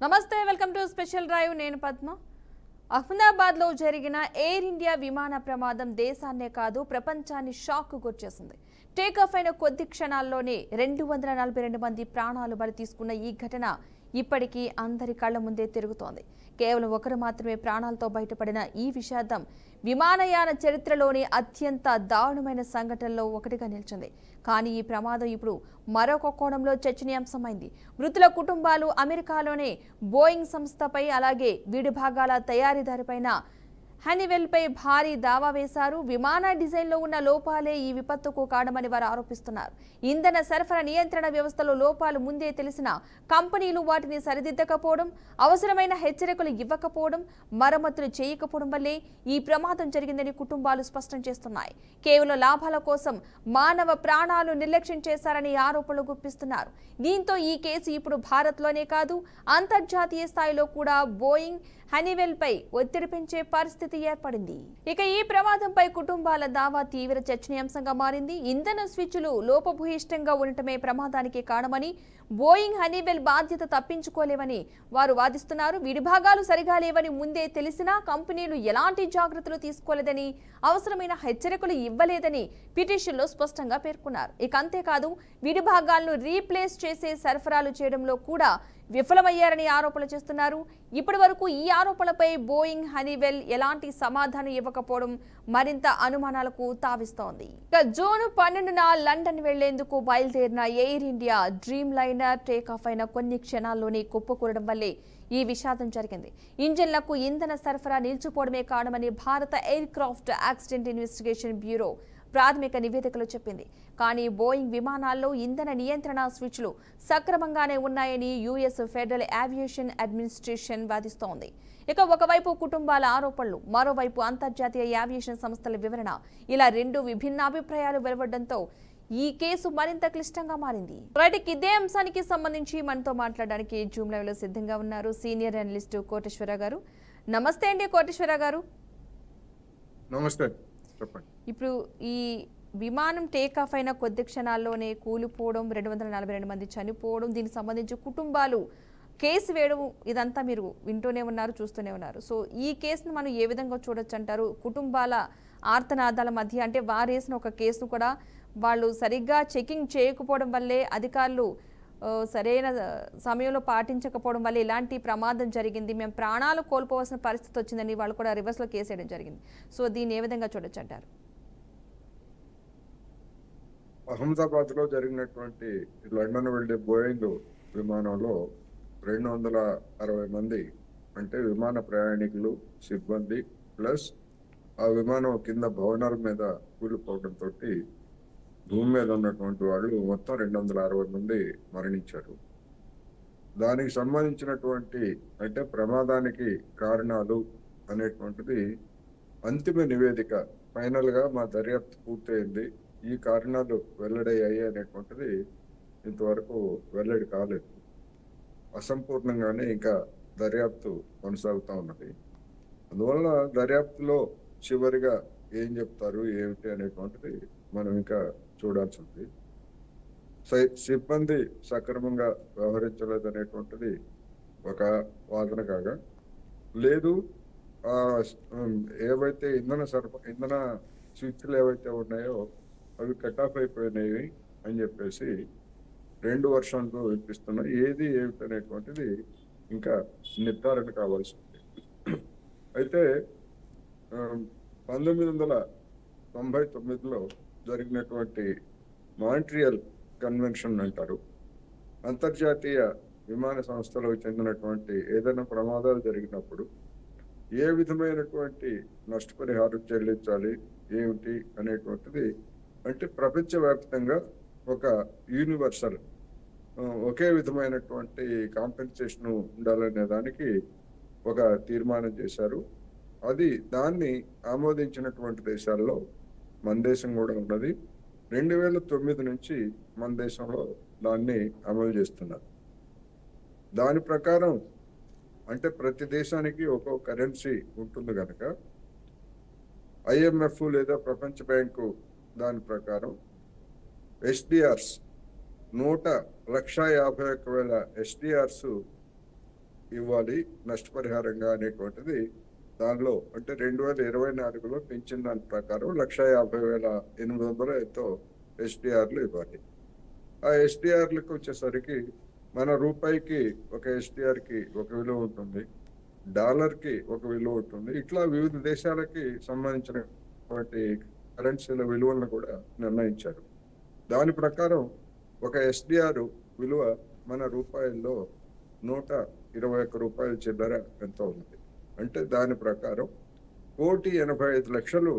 నమస్తే welcome to special drive నేను పద్మ అహ్మదాబాద్ లో జరిగిన ఎయిర్ ఇండియా విమాన ప్రమాదం దేశాన్నే కాదు ప్రపంచాన్ని షాక్ గురిచేసింది టేక్ ఆఫ్ అయిన కొద్ది క్షణాల్లోనే 242 మంది ప్రాణాలు బలి తీసుకున్న ఈ ఘటన ఇప్పటికీ అందరి కళ్ళ ముందే తిరుగుతోంది కేవలం ఒకరు మాత్రమే ప్రాణాలతో బయటపడిన ఈ విషాదం విమానయాన చరిత్రలోని అత్యంత దారుణమైన సంఘటనలో ఒకటిగా నిలిచింది కానీ ఈ ప్రమాదం ఇప్పుడు మరొక కోణంలో చర్చనీయాంశమైంది మృతుల కుటుంబాలు అమెరికాలోనే బోయింగ్ సంస్థపై అలాగే విడిభాగాల తయారీదారుపైన హనీవెల్ పై భారీ దావా వేశారు విమాన డిజైన్ లో ఉన్న లోపాలే ఈ విపత్తుకు కారణమని వారు ఆరోపిస్తున్నారు ఇంధన సరఫరా నియంత్రణ వ్యవస్థలో లోపాలు ముందే తెలిసిన కంపెనీలు వాటిని సరిదిద్దకపోవడం అవసరమైన హెచ్చరికలు ఇవ్వకపోవడం మరమ్మతులు చేయకపోవడం వల్లే ఈ ప్రమాదం జరిగిందని కుటుంబాలు స్పష్టం చేస్తున్నాయి కేవలం లాభాల కోసం మానవ ప్రాణాలు నిర్లక్ష్యం చేశారని ఆరోపణలు గుప్పిస్తున్నారు దీంతో ఈ కేసు ఇప్పుడు భారత్లోనే కాదు అంతర్జాతీయ స్థాయిలో కూడా బోయింగ్ హనీవెల్ పై ఒత్తిడి పెంచే పరిస్థితి ఏర్పడింది ఇక ఈ ప్రమాదంపై కుటుంబాల దావా తీవ్ర చర్చనీయాంశంగా మారింది ఇంధన స్విచ్లు లోపభూయిష్టంగా ఉండటమే ప్రమాదానికి కారణమని బోయింగ్ హనీవెల్ బాధ్యత తప్పించుకోలేవని వారు వాదిస్తున్నారు విడిభాగాలు సరిగా లేవని ముందే తెలిసినా కంపెనీలు ఎలాంటి జాగ్రత్తలు తీసుకోలేదని అవసరమైన హెచ్చరికలు ఇవ్వలేదని పిటిషన్లో స్పష్టంగా పేర్కొన్నారు ఇక అంతేకాదు విడిభాగాలను రీప్లేస్ చేసే సరఫరాలు చేయడంలో కూడా విఫలమయ్యారని ఆరోపణలు చేస్తున్నారు ఇప్పటి వరకు ఈ ఆరోపణలపై బోయింగ్ హనీవెల్ ఎలాంటి సమాధానం ఇవ్వకపోవడం మరింత అనుమానాలకు తావిస్తోంది ఇక జూన్ 12న లండన్ వెళ్లేందుకు బయలుదేరిన air India dream liner take off అయిన కొన్ని క్షణాల్లోనే కుప్పకూలడం వల్లే ఈ విషాదం జరిగింది ఇంజన్లకు ఇంధన సరఫరా నిలిచిపోవడమే కారణమని భారత air craft accident investigation bureau ప్రాథమిక నివేదికలో చెప్పింది కానీ బోయింగ్ విమానాల్లో ఇంధన నియంత్రణ స్విచ్లు సక్రమంగానే ఉన్నాయని యుఎస్ ఫెడరల్ ఏవియేషన్ అడ్మినిస్ట్రేషన్ వాదిస్తోంది ఇక ఒకవైపు కుటుంబాల ఆరోపణలు మరోవైపు అంతర్జాతీయ ఏవియేషన్ సంస్థల వివరణ ఇలా రెండు విభిన్న అభిప్రాయాలు వెలువడడంతో ఈ కేసు మరింత క్లిష్టంగా మారింది రైట్ ఇదే అంశానికి సంబంధించి మనతో మాట్లాడడానికి జూమ్ లైవ్ లో సిద్ధంగా ఉన్నారు సీనియర్ అనలిస్ట్ కోటేశ్వర గారు నమస్తే అండి కోటేశ్వర గారు నమస్తే చెప్పండి ఇప్పుడు ఈ విమానం టేక్ ఆఫ్ అయిన కొద్ది క్షణాల్లోనే కూలిపోవడం 242 మంది చనిపోవడం దీనికి సంబంధించి కుటుంబాలు కేసు వేయడం ఇదంతా మీరు వింటూనే ఉన్నారు చూస్తూనే ఉన్నారు సో ఈ కేసును మనం ఏ విధంగా చూడొచ్చు అంటారు కుటుంబాల ఆర్తనాదాల మధ్య అంటే వారేసిన ఒక కేసును కూడా వాళ్ళు సరిగ్గా చెకింగ్ చేయకపోవడం వల్లే అధికారులు సరైన సమయంలో పాటించకపోవడం వల్ల ఇలాంటి ప్రమాదం జరిగింది మేము ప్రాణాలు కోల్పోవాల్సిన పరిస్థితి వచ్చిందని వాళ్ళు కూడా రివర్స్లో కేసు వేయడం జరిగింది సో దీన్ని ఏ విధంగా చూడొచ్చు అంటారు అహ్మదాబాద్ లో జరిగినటువంటి లండన్ వెళ్లే బోయింగ్ విమానంలో 260 మంది అంటే విమాన ప్రయాణికులు సిబ్బంది ప్లస్ ఆ విమానం కింద భవనాల మీద కూలిపోవడంతో భూమి మీద ఉన్నటువంటి వాళ్ళు మొత్తం 260 మంది మరణించారు దానికి సంబంధించినటువంటి అంటే ప్రమాదానికి కారణాలు అనేటువంటిది అంతిమ నివేదిక ఫైనల్ గా మా దర్యాప్తు పూర్తయింది ఈ కారణాలు వెల్లడయ్యాయి అనేటువంటిది ఇంతవరకు వెల్లడి కాలేదు అసంపూర్ణంగానే ఇంకా దర్యాప్తు కొనసాగుతూ ఉన్నది అందువల్ల దర్యాప్తులో చివరిగా ఏం చెప్తారు ఏమిటి అనేటువంటిది మనం ఇంకా చూడాల్సి ఉంది సిబ్బంది సక్రమంగా వ్యవహరించలేదు అనేటువంటిది ఒక వాదన కాగా లేదు ఏవైతే ఇంధన స్విచ్లు ఏవైతే ఉన్నాయో అవి కట్ ఆఫ్ అయిపోయినాయి అని చెప్పేసి 2 వర్షన్లు వినిపిస్తున్నాయి ఏది ఏమిటి అనేటువంటిది ఇంకా నిర్ధారణ కావాల్సి ఉంది అయితే 1999లో జరిగినటువంటి మాంట్రియల్ కన్వెన్షన్ అంటారు అంతర్జాతీయ విమాన సంస్థలకు చెందినటువంటి ఏదైనా ప్రమాదాలు జరిగినప్పుడు ఏ విధమైనటువంటి నష్టపరిహారం చెల్లించాలి ఏమిటి అనేటువంటిది అంటే ప్రపంచవ్యాప్తంగా ఒక యూనివర్సల్ ఒకే విధమైనటువంటి కాంపెన్సేషన్ ఉండాలనే దానికి ఒక తీర్మానం చేశారు దాన్ని ఆమోదించినటువంటి దేశాల్లో మన దేశం కూడా ఉన్నది 2009 నుంచి మన దేశంలో దాన్ని అమలు చేస్తున్నారు దాని ప్రకారం అంటే ప్రతి దేశానికి ఒక్కో కరెన్సీ ఉంటుంది కనుక IMF లేదా ప్రపంచ బ్యాంకు దాని ప్రకారం SDRs 1,51,000 SDRs ఇవ్వాలి నష్టపరిహారంగా అనేటువంటిది దానిలో అంటే 2024లో పెంచిన దాని ప్రకారం 1,50,800 ఎంతో ఎస్డిఆర్లు ఇవ్వాలి. ఆ ఎస్డిఆర్లకు వచ్చేసరికి మన రూపాయికి ఒక ఎస్డిఆర్కి ఒక విలువ ఉంటుంది, డాలర్కి ఒక విలువ ఉంటుంది. ఇట్లా వివిధ దేశాలకి సంబంధించినటువంటి కరెన్సీల విలువలను కూడా నిర్ణయించారు. దాని ప్రకారం ఒక ఎస్డిఆర్ విలువ మన రూపాయల్లో 121 రూపాయల చిల్లర ఎంతో ఉంది. అంటే దాని ప్రకారం 1,85,00,000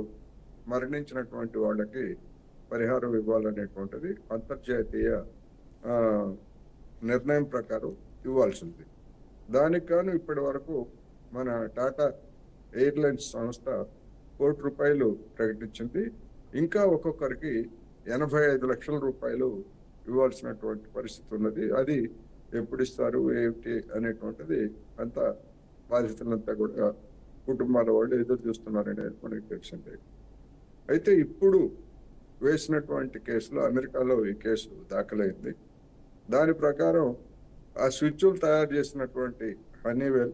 మరణించినటువంటి వాళ్ళకి పరిహారం ఇవ్వాలనేటువంటిది అంతర్జాతీయ నిర్ణయం ప్రకారం ఇవ్వాల్సింది. దానికి గాను ఇప్పటి వరకు మన టాటా ఎయిర్లైన్స్ సంస్థ ₹1,00,00,000 ప్రకటించింది. ఇంకా ఒక్కొక్కరికి 85 లక్షల రూపాయలు ఇవ్వాల్సినటువంటి పరిస్థితి ఉన్నది. అది ఎప్పుడు ఇస్తారు ఏమిటి అనేటువంటిది అంత బాధితులంతా కూడా కుటుంబాల వాళ్ళు ఎదురు చూస్తున్నారనేది మనకి తెలిసిందే. అయితే ఇప్పుడు వేసినటువంటి కేసులో అమెరికాలో ఈ కేసు దాఖలైంది. దాని ప్రకారం ఆ స్విచ్లు తయారు చేసినటువంటి హనీవెల్,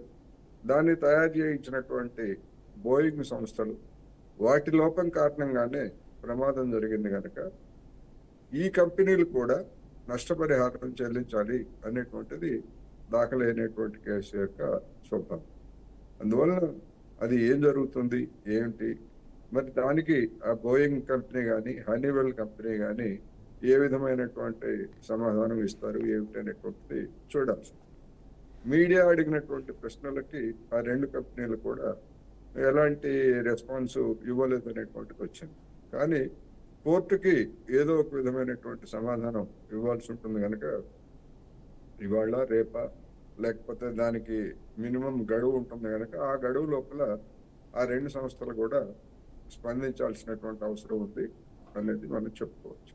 దాన్ని తయారు చేయించినటువంటి బోయింగ్ సంస్థలు, వాటి లోపం కారణంగానే ప్రమాదం జరిగింది కనుక ఈ కంపెనీలు కూడా నష్టపరిహారం చెల్లించాలి అనేటువంటిది దాఖలైనటువంటి కేసు యొక్క స్వభావం. అందువలన అది ఏం జరుగుతుంది ఏమిటి, మరి దానికి ఆ బోయింగ్ కంపెనీ కానీ హనీవెల్ కంపెనీ కానీ ఏ విధమైనటువంటి సమాధానం ఇస్తారు ఏమిటి అనేటువంటిది చూడాల్సి. మీడియా అడిగినటువంటి ప్రశ్నలకి ఆ రెండు కంపెనీలు కూడా ఎలాంటి రెస్పాన్స్ ఇవ్వలేదు అనేటువంటిది వచ్చింది. కానీ కోర్టుకి ఏదో ఒక విధమైనటువంటి సమాధానం ఇవ్వాల్సి ఉంటుంది కనుక ఇవాళ రేపా లేకపోతే దానికి మినిమం గడువు ఉంటుంది కనుక ఆ గడువు లోపల ఆ రెండు సంస్థలు కూడా స్పందించాల్సినటువంటి అవసరం ఉంది అనేది మనం చెప్పుకోవచ్చు.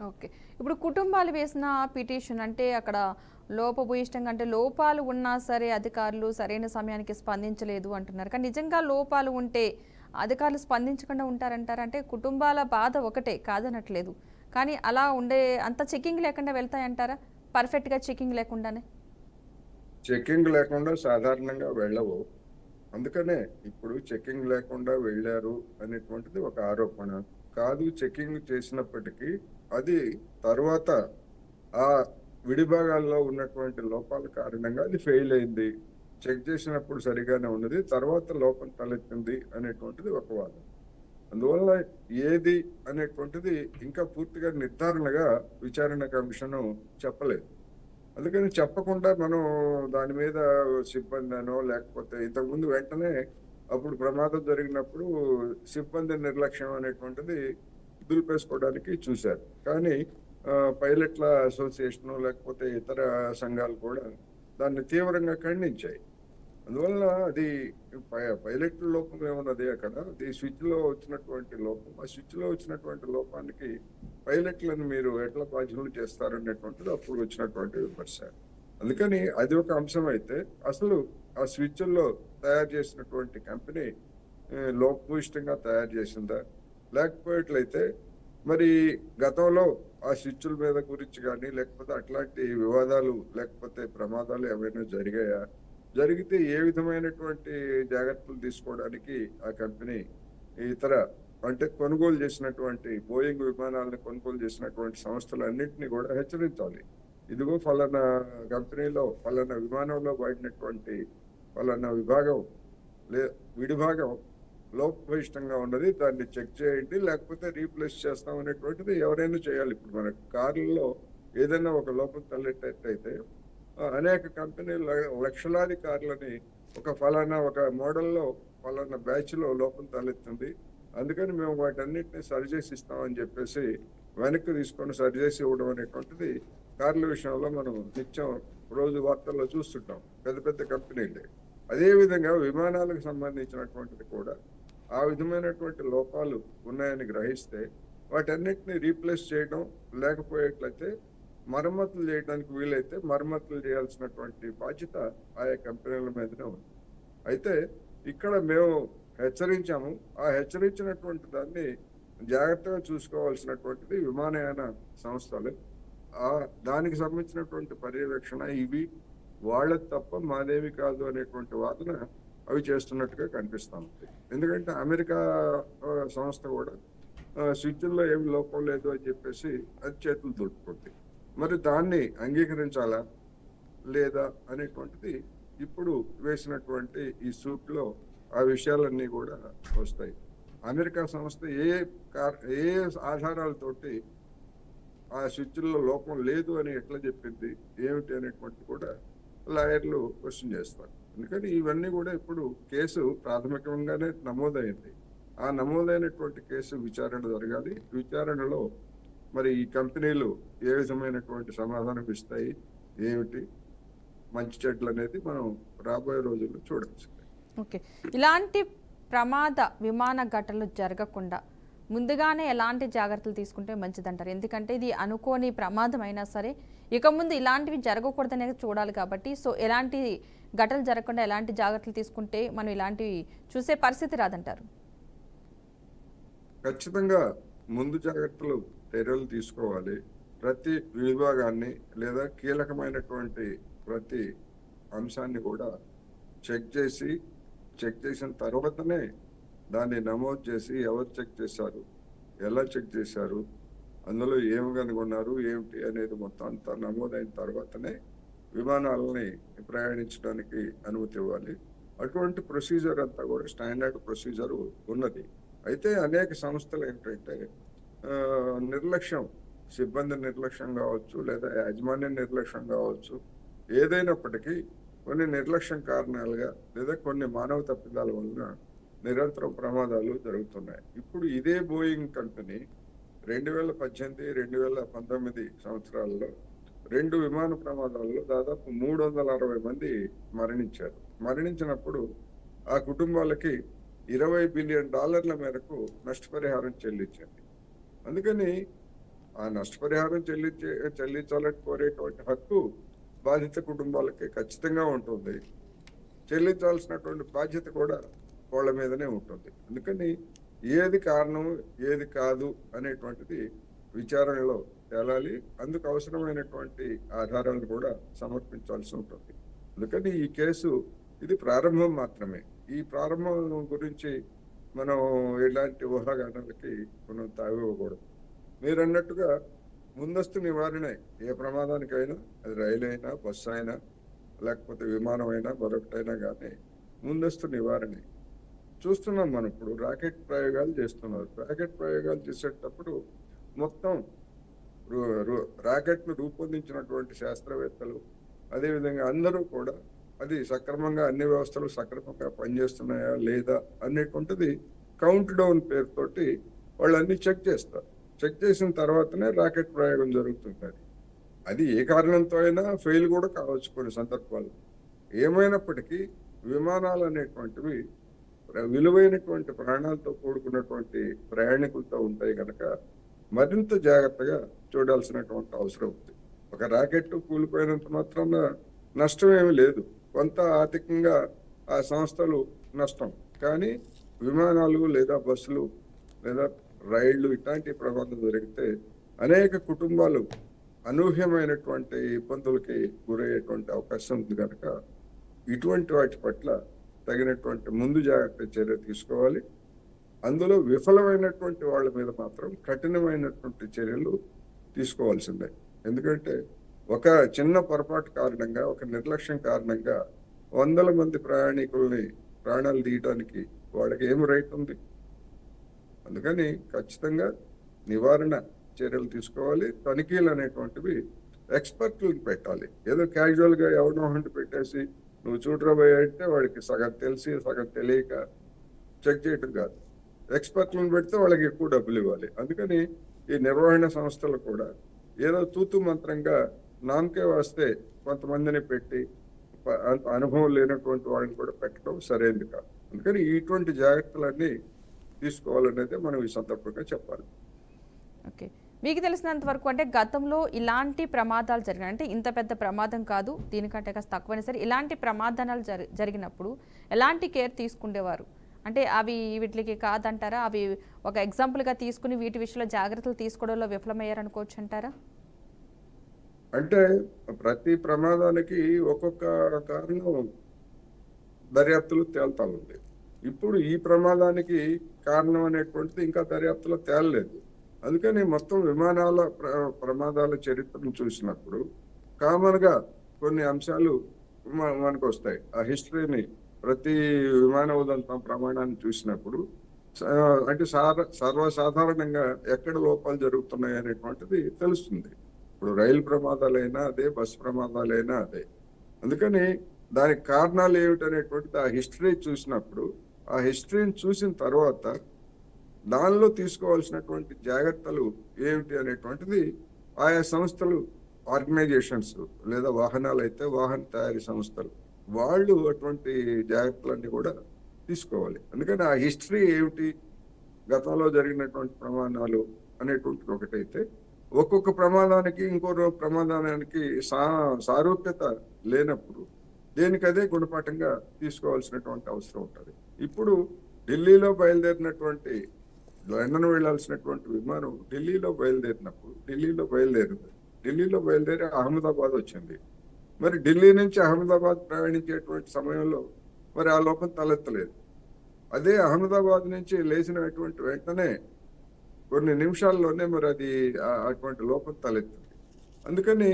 ఓకే, ఇప్పుడు కుటుంబాలు వేసిన పిటిషన్ అంటే అక్కడ లోపభూయిష్టంగా అంటే లోపాలు ఉన్నా సరే అధికారులు సరైన సమయానికి స్పందించలేదు అంటున్నారు. కానీ నిజంగా లోపాలు ఉంటే అధికారులు స్పందించకుండా ఉంటారంటారు. అంటే కుటుంబాల బాధ ఒకటే కాదనట్లేదు, కానీ అలా ఉండే అంత చెకింగ్ లేకుండా వెళ్తాయంటారా? పర్ఫెక్ట్గా చెకింగ్ లేకుండానే చెకింగ్ లేకుండా సాధారణంగా వెళ్ళవు. అందుకనే ఇప్పుడు చెకింగ్ లేకుండా వెళ్ళారు అనేటువంటిది ఒక ఆరోపణ కాదు. చెకింగ్ చేసినప్పటికీ అది తర్వాత ఆ విడిభాగాల్లో ఉన్నటువంటి లోపాల కారణంగా అది ఫెయిల్ అయింది. చెక్ చేసినప్పుడు సరిగానే ఉన్నది, తర్వాత లోపం తలెత్తింది అనేటువంటిది ఒక వాదన. అందువల్ల ఏది అనేటువంటిది ఇంకా పూర్తిగా నిర్ధారణగా విచారణ కమిషన్ చెప్పలేదు. అందుకని చెప్పకుండా మనం దాని మీద సిబ్బందినో లేకపోతే ఇంతకుముందు వెంటనే అప్పుడు ప్రమాదం జరిగినప్పుడు సిబ్బంది నిర్లక్ష్యం అనేటువంటిది దులిపేసుకోవడానికి చూశారు. కానీ పైలట్ల అసోసియేషన్ లేకపోతే ఇతర సంఘాలు కూడా దాన్ని తీవ్రంగా ఖండించాయి. అందువల్ల అది పైలట్ల లోపం ఏమన్నది అక్కడ అది స్విచ్లో వచ్చినటువంటి లోపం. ఆ స్విచ్లో వచ్చినటువంటి లోపానికి పైలట్లను మీరు ఎట్లా బాధ్యులు చేస్తారనేటువంటిది అప్పుడు వచ్చినటువంటి విమర్శ. అందుకని అది ఒక అంశం అయితే అసలు ఆ స్విచ్ల్లో తయారు చేసినటువంటి కంపెనీ లోపభూయిష్టంగా తయారు చేసిందా, లేకపోయేట్లయితే మరి గతంలో ఆ స్విచ్ల మీద గురించి కానీ లేకపోతే అట్లాంటి వివాదాలు లేకపోతే ప్రమాదాలు ఏమైనా జరిగాయా, జరిగితే ఏ విధమైనటువంటి జాగ్రత్తలు తీసుకోవడానికి ఆ కంపెనీ ఇతర అంటే కొనుగోలు చేసినటువంటి బోయింగ్ విమానాలను కొనుగోలు చేసినటువంటి సంస్థలన్నింటినీ కూడా హెచ్చరించాలి. ఇదిగో ఫలానా కంపెనీలో ఫలానా విమానంలో వాడినటువంటి ఫలానా విభాగం విడిభాగం లోపభూయిష్టంగా ఉన్నది, దాన్ని చెక్ చేయండి లేకపోతే రీప్లేస్ చేస్తాం అనేటువంటిది ఎవరైనా చేయాలి. ఇప్పుడు మన కార్లలో ఏదైనా ఒక లోపం తలెట్టయితే అనేక కంపెనీలు లక్షలాది కార్లని ఒక ఫలానా ఒక మోడల్లో ఫలానా బ్యాచ్లో లోపం తలెత్తుంది, అందుకని మేము వాటన్నిటిని సరిచేసి ఇస్తామని చెప్పేసి వెనక్కి తీసుకొని సరిచేసి ఇవ్వడం అనేటువంటిది కార్ల విషయంలో మనం నిత్యం రోజు వార్తల్లో చూస్తుంటాం పెద్ద పెద్ద కంపెనీలే. అదేవిధంగా విమానాలకు సంబంధించినటువంటిది కూడా ఆ విధమైనటువంటి లోపాలు ఉన్నాయని గ్రహిస్తే వాటన్నిటిని రీప్లేస్ చేయడం, లేకపోయేట్లయితే మరమ్మతులు చేయడానికి వీలైతే మరమ్మతులు చేయాల్సినటువంటి బాధ్యత ఆయా కంపెనీల మీదనే ఉంది. అయితే ఇక్కడ మేము హెచ్చరించాము, ఆ హెచ్చరించినటువంటి దాన్ని జాగ్రత్తగా చూసుకోవాల్సినటువంటిది విమానయాన సంస్థలు. దానికి సంబంధించినటువంటి పర్యవేక్షణ ఇవి వాళ్ళది తప్ప మాదేవి కాదు అనేటువంటి వాదన అవి చేస్తున్నట్టుగా కనిపిస్తా ఉంది. ఎందుకంటే అమెరికా సంస్థ కూడా స్విచ్ల్లో ఏమి లోపం లేదు అని చెప్పేసి అది చేతులు దులుపుకుంది. మరి దాన్ని అంగీకరించాలా లేదా అనేటువంటిది ఇప్పుడు వేసినటువంటి ఈ సూట్లో ఆ విషయాలన్నీ కూడా వస్తాయి. అమెరికా సంస్థ ఏ ఆధారాలతోటి ఆ స్విచ్ల్లో లోపం లేదు అని ఎట్లా చెప్పింది ఏమిటి అనేటువంటి కూడా లాయర్లు క్వశ్చన్ చేస్తారు. అందుకని ఇవన్నీ కూడా ఇప్పుడు కేసు ప్రాథమికంగానే నమోదైంది. ఆ నమోదైనటువంటి కేసు విచారణ జరగాలి. విచారణలో మరి ఈ కంపెనీలు ఏ విధమైనటువంటి సమాధానం ఇస్తాయి, ఏమిటి మంచి చెడ్లు అనేది మనం రాబోయే రోజుల్లో చూడాల్సిందే. ఓకే, ఇలాంటి ప్రమాద విమాన ఘటనలు జరగకుండా ముందుగానే ఎలాంటి జాగ్రత్తలు తీసుకుంటే మంచిదంటారు? ఎందుకంటే ఇది అనుకోని ప్రమాదం అయినా సరే ఇక ముందు ఇలాంటివి జరగకూడదనే చూడాలి కాబట్టి, సో ఎలాంటి ఘటనలు జరగకుండా ఎలాంటి జాగ్రత్తలు తీసుకుంటే మనం ఇలాంటివి చూసే పరిస్థితి రాదంటారు? ఖచ్చితంగా ముందు జాగ్రత్తలు చర్యలు తీసుకోవాలి. ప్రతి విభాగాన్ని లేదా కీలకమైనటువంటి ప్రతి అంశాన్ని కూడా చెక్ చేసిన తర్వాతనే దాన్ని నమోదు చేసి ఎవరు చెక్ చేశారు, ఎలా చెక్ చేశారు, అందులో ఏమి కనుగొన్నారు, ఏమిటి అనేది మొత్తం అంతా నమోదైన తర్వాతనే విమానాలని ప్రయాణించడానికి అనుమతి ఇవ్వాలి. అటువంటి ప్రొసీజర్ అంతా కూడా స్టాండర్డ్ ప్రొసీజర్ ఉన్నది. అయితే అనేక సంస్థలు ఏంటంటే నిర్లక్ష్యం, సిబ్బంది నిర్లక్ష్యం కావచ్చు లేదా యాజమాన్య నిర్లక్ష్యం కావచ్చు, ఏదైనప్పటికీ కొన్ని నిర్లక్ష్యం కారణాలుగా లేదా కొన్ని మానవ తప్పిదాల వలన నిరంతరం ప్రమాదాలు జరుగుతున్నాయి. ఇప్పుడు ఇదే బోయింగ్ కంపెనీ 2018, 2019 సంవత్సరాల్లో 2 విమాన ప్రమాదాల్లో దాదాపు 360 మంది మరణించారు. మరణించినప్పుడు ఆ కుటుంబాలకి $20 బిలియన్ మేరకు నష్టపరిహారం చెల్లించింది. అందుకని ఆ నష్టపరిహారం చెల్లించాలని కోరేటువంటి హక్కు బాధిత కుటుంబాలకి ఖచ్చితంగా ఉంటుంది. చెల్లించాల్సినటువంటి బాధ్యత కూడా వాళ్ళ మీదనే ఉంటుంది. అందుకని ఏది కారణం ఏది కాదు అనేటువంటిది విచారణలో తేలాలి. అందుకు అవసరమైనటువంటి ఆధారాలు కూడా సమర్పించాల్సి ఉంటుంది. అందుకని ఈ కేసు ఇది ప్రారంభం మాత్రమే. ఈ ప్రారంభం గురించి మనం ఎలాంటి ఊహాగానాలకి మనం తావివ్వకూడదు. మీరు అన్నట్టుగా ముందస్తు నివారణే ఏ ప్రమాదానికైనా, అది రైలు అయినా, బస్సు అయినా, లేకపోతే విమానం అయినా, మరొకటైనా కానీ ముందస్తు నివారణే. చూస్తున్నాం మనం ఇప్పుడు రాకెట్ ప్రయోగాలు చేస్తున్నారు. రాకెట్ ప్రయోగాలు చేసేటప్పుడు మొత్తం రాకెట్ను రూపొందించినటువంటి శాస్త్రవేత్తలు, అదేవిధంగా అందరూ కూడా అది సక్రమంగా అన్ని వ్యవస్థలు సక్రమంగా పనిచేస్తున్నాయా లేదా అనేటువంటిది కౌంట్ డౌన్ పేరుతోటి వాళ్ళు అన్ని చెక్ చేస్తారు. చెక్ చేసిన తర్వాతనే రాకెట్ ప్రయోగం జరుగుతుంది. అది ఏ కారణంతో అయినా ఫెయిల్ కూడా కావచ్చు కొన్ని సందర్భాలు. ఏమైనప్పటికీ విమానాలు అనేటువంటివి విలువైనటువంటి ప్రాణాలతో కూడుకున్నటువంటి ప్రయాణికులతో ఉంటాయి కనుక మరింత జాగ్రత్తగా చూడాల్సినటువంటి అవసరం ఉంది. ఒక రాకెట్ కూలిపోయినంత మాత్రాన నష్టం ఏమి లేదు. కొంత ఆర్థికంగా ఆ సంస్థలు నష్టం, కానీ విమానాలు లేదా బస్సులు లేదా రైళ్లు ఇట్లాంటి ప్రమాదం జరిగితే అనేక కుటుంబాలు అనూహ్యమైనటువంటి ఇబ్బందులకి గురయ్యేటువంటి అవకాశం ఉంది కనుక ఇటువంటి వాటి పట్ల తగినటువంటి ముందు జాగ్రత్త చర్య తీసుకోవాలి. అందులో విఫలమైనటువంటి వాళ్ళ మీద మాత్రం కఠినమైనటువంటి చర్యలు తీసుకోవాల్సిందే. ఎందుకంటే ఒక చిన్న పొరపాటు కారణంగా, ఒక నిర్లక్ష్యం కారణంగా వందల మంది ప్రయాణికుల్ని ప్రాణాలు తీయడానికి వాళ్ళకి ఏమి రైట్ ఉంది? అందుకని ఖచ్చితంగా నివారణ చర్యలు తీసుకోవాలి. తనిఖీలు అనేటువంటివి ఎక్స్పర్ట్లను పెట్టాలి. ఏదో క్యాజువల్గా ఎవరినో హండి పెట్టేసి నువ్వు చూడరాబోయే అంటే వాడికి సగం తెలిసి సగం తెలియక చెక్ చేయటం కాదు. ఎక్స్పర్ట్లను పెడితే వాళ్ళకి ఎక్కువ డబ్బులు ఇవ్వాలి. అందుకని ఈ నిర్వహణ సంస్థలు కూడా ఏదో తూతు మంత్రంగా నామకే వస్తే కొంతమందిని పెట్టి అనుభవం లేనటువంటి వాళ్ళని కూడా పెట్టడం సరైనది కాదు. అందుకని ఇటువంటి జాగ్రత్తలన్నీ తీసుకోవాలనేది మనం ఈ సందర్భంగా చెప్పాలి. ఓకే, మీకు తెలిసినంత వరకు అంటే గతంలో ఇలాంటి ప్రమాదాలు జరిగినాయి, అంటే ఇంత పెద్ద ప్రమాదం కాదు, దీనికంటే కాస్త తక్కువైనా సరే ఇలాంటి ప్రమాదాలు జరిగినప్పుడు ఎలాంటి కేర్ తీసుకునేవారు? అంటే అవి వీటికి కాదంటారా? అవి ఒక ఎగ్జాంపుల్గా తీసుకుని వీటి విషయంలో జాగ్రత్తలు తీసుకోవడంలో విఫలమయ్యారనుకోవచ్చు అంటారా? అంటే ప్రతి ప్రమాదానికి ఒక్కొక్క కారణం దర్యాప్తులో తేల్తా ఉంది. ఇప్పుడు ఈ ప్రమాదానికి కారణం అనేటువంటిది ఇంకా దర్యాప్తులో తేలలేదు. అందుకని మొత్తం విమానాల ప్రమాదాల చరిత్రను చూసినప్పుడు కామన్ గా కొన్ని అంశాలు మనకు వస్తాయి. ఆ హిస్టరీని ప్రతి విమాన ఉదంతం ప్రమాణాన్ని చూసినప్పుడు అంటే సర్వసాధారణంగా ఎక్కడ లోపాలు జరుగుతున్నాయి అనేటువంటిది తెలుస్తుంది. ఇప్పుడు రైలు ప్రమాదాలైనా అదే, బస్సు ప్రమాదాలైనా అదే. అందుకని దానికి కారణాలు ఏమిటనేటువంటిది ఆ హిస్టరీ చూసినప్పుడు, ఆ హిస్టరీని చూసిన తర్వాత దానిలో తీసుకోవాల్సినటువంటి జాగ్రత్తలు ఏమిటి అనేటువంటిది ఆయా సంస్థలు, ఆర్గనైజేషన్స్ లేదా వాహనాలు అయితే వాహన తయారీ సంస్థలు వాళ్ళు అటువంటి జాగ్రత్తలన్నీ కూడా తీసుకోవాలి. అందుకని ఆ హిస్టరీ ఏమిటి, గతంలో జరిగినటువంటి ప్రమాదాలు అనేటువంటిది ఒకటైతే, ఒక్కొక్క ప్రమాదానికి ఇంకో ప్రమాదానికి సారూప్యత లేనప్పుడు దేనికదే గుణపాఠంగా తీసుకోవాల్సినటువంటి అవసరం ఉంటుంది. ఇప్పుడు ఢిల్లీలో బయలుదేరినటువంటి లండన్ వెళ్లాల్సినటువంటి విమానం ఢిల్లీలో బయలుదేరి అహ్మదాబాద్ వచ్చింది. మరి ఢిల్లీ నుంచి అహ్మదాబాద్ ప్రయాణించేటువంటి సమయంలో మరి ఆ లోపం తలెత్తలేదు. అదే అహ్మదాబాద్ నుంచి లేచినటువంటి వెంటనే కొన్ని నిమిషాల్లోనే మరి అది అటువంటి లోపం తలెత్తింది. అందుకని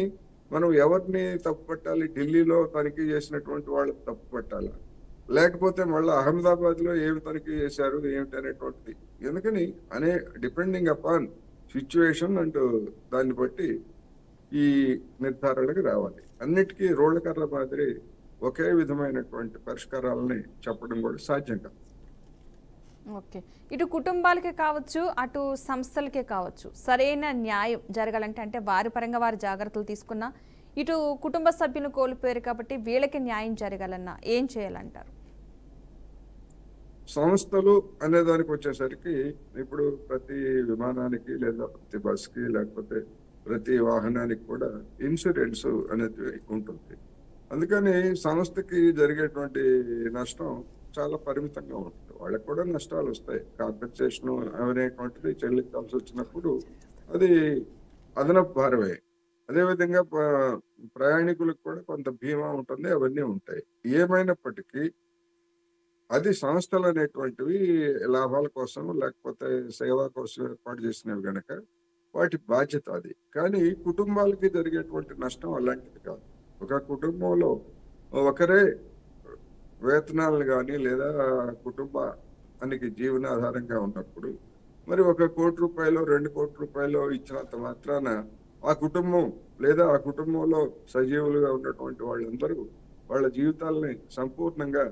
మనం ఎవరిని తప్పు పట్టాలి? ఢిల్లీలో తనిఖీ చేసినటువంటి వాళ్ళు తప్పు పట్టాలా, లేకపోతే మళ్ళీ అహ్మదాబాద్ లో ఏమి తనిఖీ చేశారు ఏమిటి అనేటువంటిది? ఎందుకని డిపెండింగ్ అపాన్ సిచ్యువేషన్ అండ్ దాన్ని బట్టి ఈ నిర్ధారణకు రావాలి. అన్నిటికీ రోడ్ల కర్ర మాదిరి ఒకే విధమైనటువంటి పరిష్కారాలని చెప్పడం కూడా సాధ్యం కాదు. ఓకే, ఇటు కుటుంబాలకే కావచ్చు, అటు సంస్థలకే కావచ్చు, సరైన న్యాయం జరగాలంటే, అంటే వారి పరంగా వారి జాగ్రత్తలు తీసుకున్నా, ఇటు కుటుంబ సభ్యులు కోల్పోయారు కాబట్టి వీళ్ళకి న్యాయం జరగాలన్నా ఏం చేయాలంటారు? సంస్థలు అనే దానికి వచ్చేసరికి ఇప్పుడు ప్రతి విమానానికి లేదా ప్రతి బస్కి లేకపోతే ప్రతి వాహనానికి కూడా ఇన్సూరెన్స్ అనేది ఉంటుంది. అందుకని సంస్థకి జరిగేటువంటి నష్టం చాలా పరిమితంగా ఉంటుంది. వాళ్ళకి కూడా నష్టాలు వస్తాయి. కాంపెన్సేషన్ అనేటువంటిది చెల్లించాల్సి వచ్చినప్పుడు అది అదనపు భారమే. అదేవిధంగా ప్రయాణికులకు కూడా కొంత బీమా ఉంటుంది, అవన్నీ ఉంటాయి. ఏమైనప్పటికీ అది సంస్థలు అనేటువంటివి లాభాల కోసం లేకపోతే సేవ కోసం ఏర్పాటు చేసినవి గనక వాటి బాధ్యత అది. కానీ కుటుంబాలకి జరిగేటువంటి నష్టం అలాంటిది కాదు. ఒక కుటుంబంలో ఒకరే వేతనాలను కానీ లేదా కుటుంబానికి జీవనాధారంగా ఉన్నప్పుడు మరి 1 కోటి రూపాయలు 2 కోట్ల రూపాయలు ఇచ్చినంత మాత్రాన ఆ కుటుంబం లేదా ఆ కుటుంబంలో సజీవులుగా ఉన్నటువంటి వాళ్ళందరూ వాళ్ళ జీవితాలని సంపూర్ణంగా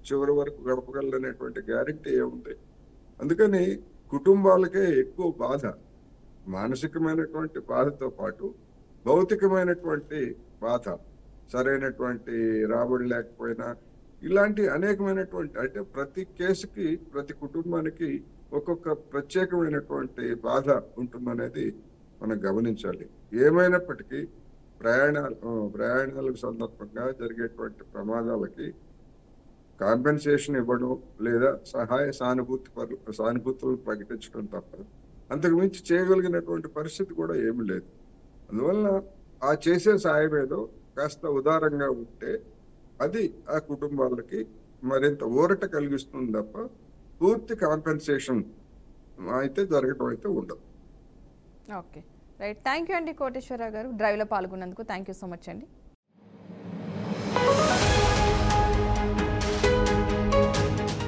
చివరి వరకు గడపగలనేటువంటి గ్యారెంటీ ఏముంది? అందుకని కుటుంబాలకే ఎక్కువ బాధ. మానసికమైనటువంటి బాధతో పాటు భౌతికమైనటువంటి బాధ, సరైనటువంటి రాబడి లేకపోయినా ఇలాంటి అనేకమైనటువంటి, అంటే ప్రతి కేసుకి ప్రతి కుటుంబానికి ఒక్కొక్క ప్రత్యేకమైనటువంటి బాధ ఉంటుందనేది మనం గమనించాలి. ఏమైనప్పటికీ ప్రయాణాల సందర్భంగా జరిగేటువంటి ప్రమాదాలకి కాంపెన్సేషన్ ఇవ్వడం లేదా సానుభూతులు ప్రకటించడం తప్ప అంతకు మించి చేయగలిగినటువంటి పరిస్థితి కూడా ఏమీ లేదు. అందువల్ల ఆ చేసే సాయం ఏదో కాస్త ఉదారంగా ఉంటే అది ఆ కుటుంబాలకి మరింత ఊరట కలిగిస్తుంది తప్ప పూర్తి కాంపెన్సేషన్ అయితే జరగడం అయితే ఉండదు. Okay, right. థ్యాంక్ యూ అండి కోటేశ్వరరావు గారు, డ్రైవ్లో పాల్గొన్నందుకు థ్యాంక్ యూ సో మచ్ అండి.